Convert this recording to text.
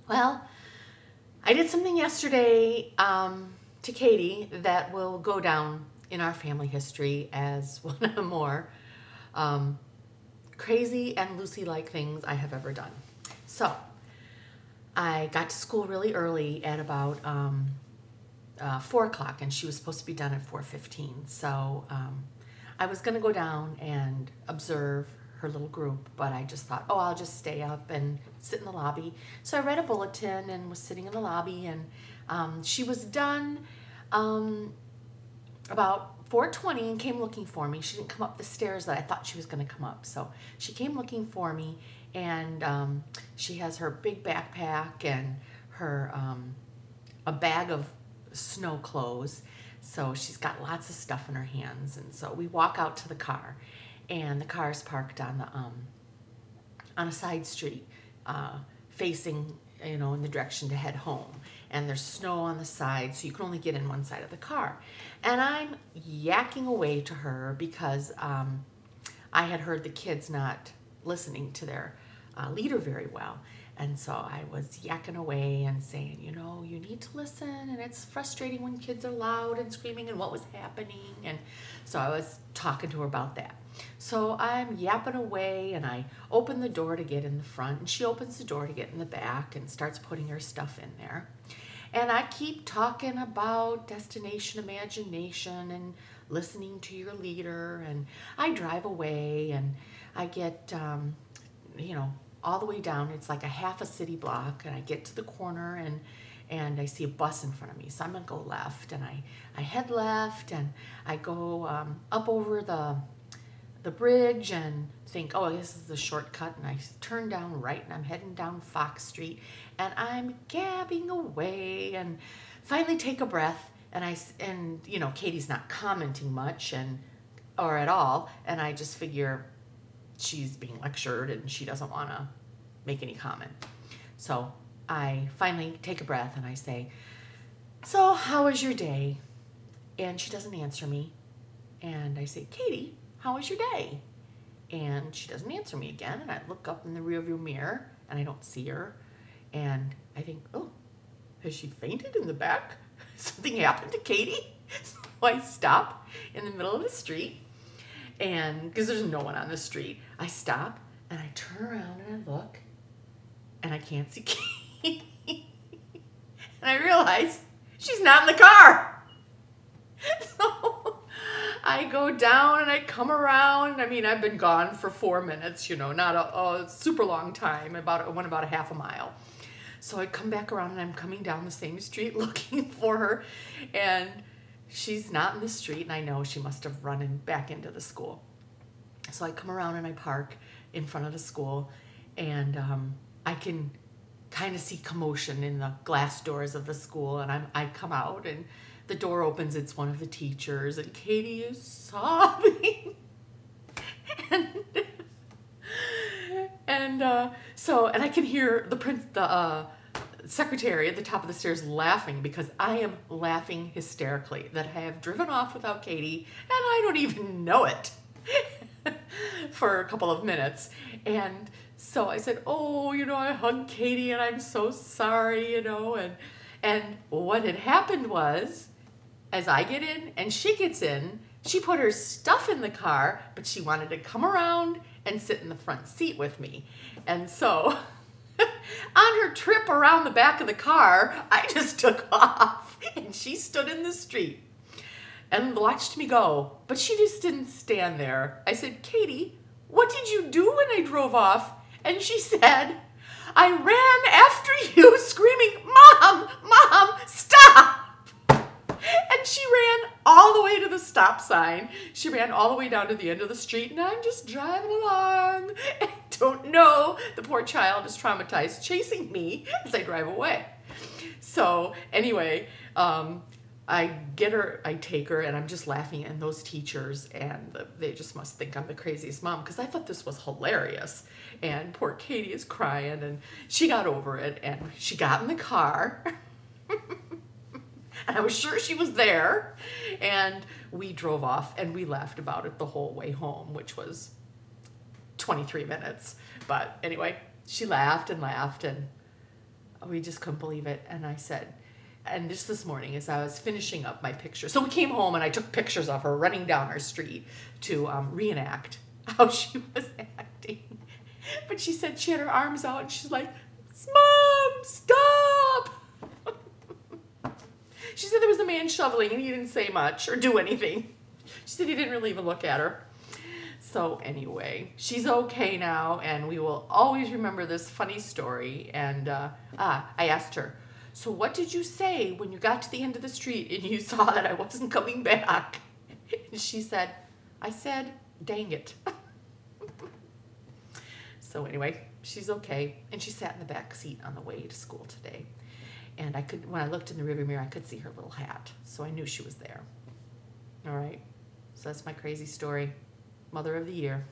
Well, I did something yesterday to Katie that will go down in our family history as one of the more um, crazy and Lucy-like things I have ever done. So, I got to school really early at about 4 o'clock, and she was supposed to be done at 4:15. So I was going to go down and observe her little group, but I just thought, oh, I'll just stay up and sit in the lobby. So I read a bulletin and was sitting in the lobby, and she was done um, about 4:20 and came looking for me. She didn't come up the stairs that I thought she was going to come up. So she came looking for me, and she has her big backpack and her a bag of snow clothes. So she's got lots of stuff in her hands. And so we walk out to the car, and the car is parked on a side street facing, in the direction to head home. And there's snow on the side, so you can only get in one side of the car. And I'm yakking away to her because I had heard the kids not listening to their leader very well. And so I was yakking away and saying, you need to listen, and it's frustrating when kids are loud and screaming and what was happening. And so I was talking to her about that. So I'm yapping away, and I open the door to get in the front, and she opens the door to get in the back and starts putting her stuff in there. And I keep talking about destination imagination and listening to your leader, and I drive away, and I get, all the way down. It's like a half a city block, and I get to the corner, and I see a bus in front of me. So I'm gonna go left, and I head left, and I go up over the bridge and think, oh, this is the shortcut, and I turn down right, and I'm heading down Fox Street, and I'm gabbing away, and finally take a breath, and Katie's not commenting much or at all, and I just figure she's being lectured and she doesn't want to make any comment. So I finally take a breath and I say, so how was your day? And she doesn't answer me. And I say, Katie, how was your day? And she doesn't answer me again. And I look up in the rearview mirror and I don't see her. And I think, oh, has she fainted in the back? Something happened to Katie? So I stop in the middle of the street, and because there's no one on the street, I stop and I turn around and I look, and I can't see Katie. And I realize she's not in the car. So I go down and I come around. I mean, I've been gone for 4 minutes, not a super long time. Went about a half a mile. So I come back around and I'm coming down the same street looking for her, and she's not in the street, and I know she must have run back into the school. So I come around and I park in front of the school, and I can kind of see commotion in the glass doors of the school, and I come out, and the door opens. It's one of the teachers, and Katie is sobbing. and I can hear the secretary at the top of the stairs laughing, because I am laughing hysterically that I have driven off without Katie and I don't even know it for a couple of minutes. And so I said, oh, I hugged Katie and I'm so sorry, and what had happened was, as I get in and she gets in, she put her stuff in the car, but she wanted to come around and sit in the front seat with me. And so on her trip around the back of the car, I just took off, and she stood in the street and watched me go. But she just didn't stand there. I said, Katie, what did you do when I drove off? And she said, I ran after you screaming, Mom, Mom, stop! And she ran all the way to the stop sign. She ran all the way down to the end of the street, and I'm just driving along. I don't know. The poor child is traumatized, chasing me as I drive away. So anyway, I get her, I take her, and I'm just laughing, and those teachers, and they just must think I'm the craziest mom, because I thought this was hilarious. And poor Katie is crying, and she got over it, and she got in the car. And I was sure she was there, and we drove off, and we laughed about it the whole way home, which was 23 minutes. But anyway, she laughed and laughed, and We just couldn't believe it. And I said, and just this morning as I was finishing up my picture, so we came home and I took pictures of her running down our street to reenact how she was acting. But she said she had her arms out and she's like, Mom, stop! She said there was a man shoveling and he didn't say much or do anything. She said he didn't really even look at her. So anyway, she's okay now, and we will always remember this funny story. And I asked her, so what did you say when you got to the end of the street and you saw that I wasn't coming back? And she said, I said, dang it. So anyway, she's okay. And she sat in the back seat on the way to school today. And when I looked in the rearview mirror, I could see her little hat. So I knew she was there. All right. So that's my crazy story. Mother of the Year.